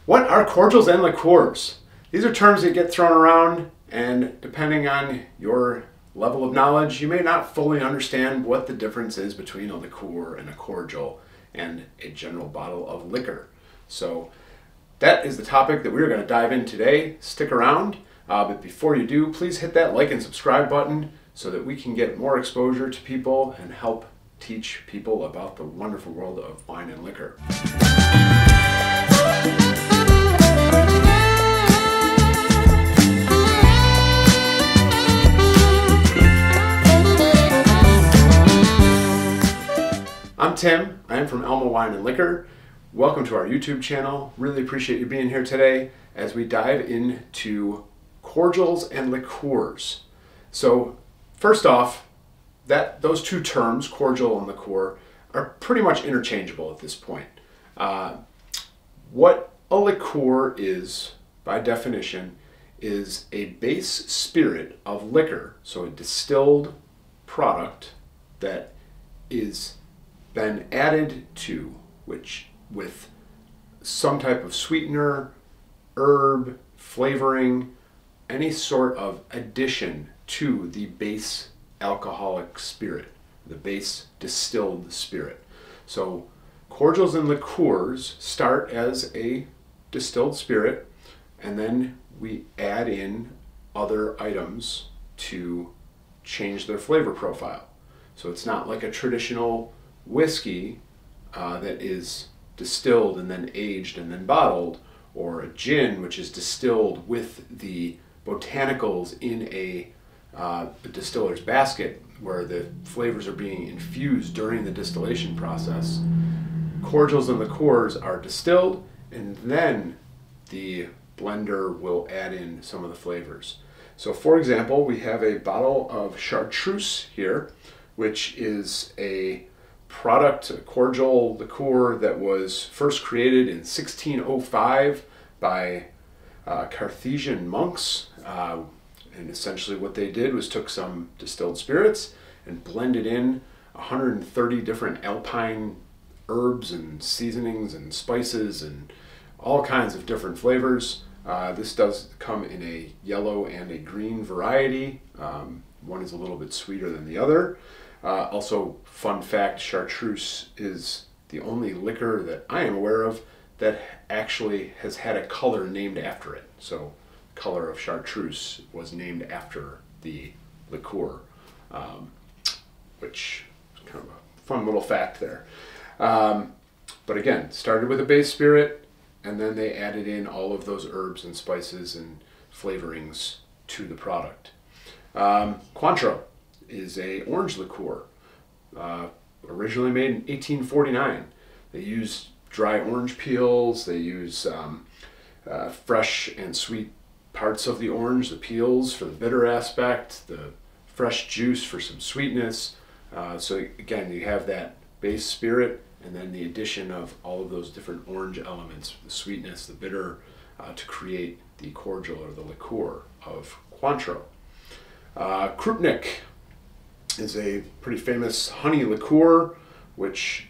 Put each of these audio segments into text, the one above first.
What are cordials and liqueurs? These are terms that get thrown around, and depending on your level of knowledge, you may not fully understand what the difference is between a liqueur and a cordial and a general bottle of liquor. So that is the topic that we're going to dive in today. Stick around, but before you do, please hit that like and subscribe button so that we can get more exposure to people and help teach people about the wonderful world of wine and liquor. I'm Tim. I am from Elma Wine and Liquor. Welcome to our YouTube channel. Really appreciate you being here today as we dive into cordials and liqueurs. So first off, those two terms, cordial and liqueur, are pretty much interchangeable at this point. What a liqueur is, by definition, is a base spirit of liquor, so a distilled product that is been added to, with some type of sweetener, herb, flavoring, any sort of addition to the base alcoholic spirit, the base distilled spirit. So cordials and liqueurs start as a distilled spirit, and then we add in other items to change their flavor profile. So it's not like a traditional whiskey that is distilled and then aged and then bottled, or a gin which is distilled with the botanicals in a distiller's basket where the flavors are being infused during the distillation process. Cordials and liqueurs are distilled, and then the blender will add in some of the flavors. So for example, we have a bottle of chartreuse here, which is a product, a cordial liqueur that was first created in 1605 by Carthusian monks. And essentially what they did was took some distilled spirits and blended in 130 different alpine herbs and seasonings and spices and all kinds of different flavors. This does come in a yellow and a green variety. One is a little bit sweeter than the other. Also, fun fact, chartreuse is the only liquor that I am aware of that actually has had a color named after it. So, color of chartreuse was named after the liqueur, which is kind of a fun little fact there. But again, started with a base spirit, and then they added in all of those herbs and spices and flavorings to the product. Cointreau is a orange liqueur, originally made in 1849. They use dry orange peels. They use fresh and sweet parts of the orange, the peels for the bitter aspect, the fresh juice for some sweetness. So again, you have that base spirit and then the addition of all of those different orange elements, the sweetness, the bitter, to create the cordial or the liqueur of Cointreau. Krupnik is a pretty famous honey liqueur, which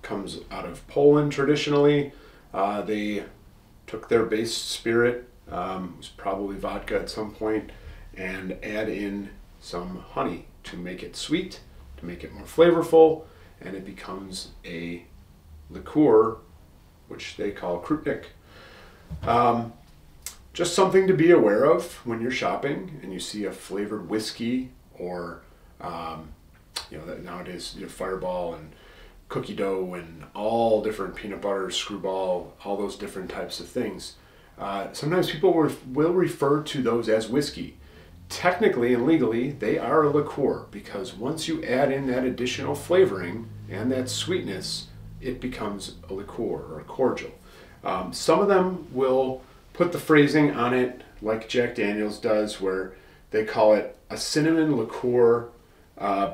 comes out of Poland traditionally. They took their base spirit, it was probably vodka at some point, and add in some honey to make it sweet, to make it more flavorful, and it becomes a liqueur, which they call Krupnik. Just something to be aware of when you're shopping and you see a flavored whiskey, or that nowadays Fireball and cookie dough and all different peanut butter, screwball, all those different types of things. Sometimes people will refer to those as whiskey. Technically and legally, they are a liqueur, because once you add in that additional flavoring and that sweetness, it becomes a liqueur or a cordial. Some of them will put the phrasing on it like Jack Daniel's does, where they call it a cinnamon liqueur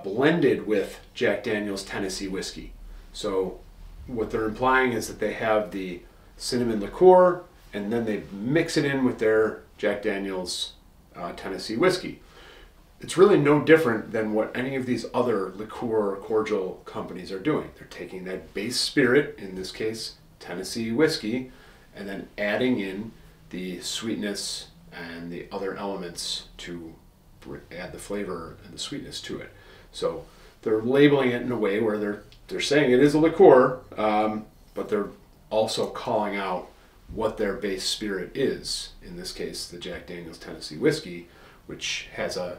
blended with Jack Daniel's Tennessee whiskey. So what they're implying is that they have the cinnamon liqueur and then they mix it in with their Jack Daniel's Tennessee whiskey. It's really no different than what any of these other liqueur or cordial companies are doing. They're taking that base spirit, in this case Tennessee whiskey, and then adding in the sweetness and the other elements to add the flavor and the sweetness to it. So they're labeling it in a way where they're saying it is a liqueur, but they're also calling out what their base spirit is. In this case, the Jack Daniel's Tennessee Whiskey, which has a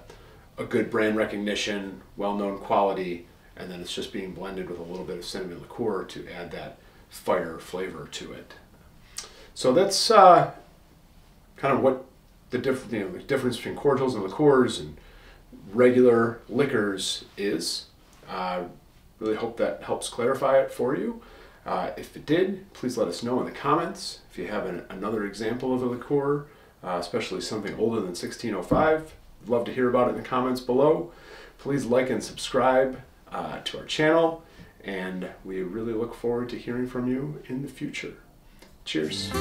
good brand recognition, well-known quality, and then it's just being blended with a little bit of cinnamon liqueur to add that fire flavor to it. So that's kind of what the difference between cordials and liqueurs and regular liquors is. Really hope that helps clarify it for you. If it did, please let us know in the comments. If you have another example of a liqueur, especially something older than 1605, I'd love to hear about it in the comments below. Please like and subscribe to our channel, and we really look forward to hearing from you in the future. Cheers.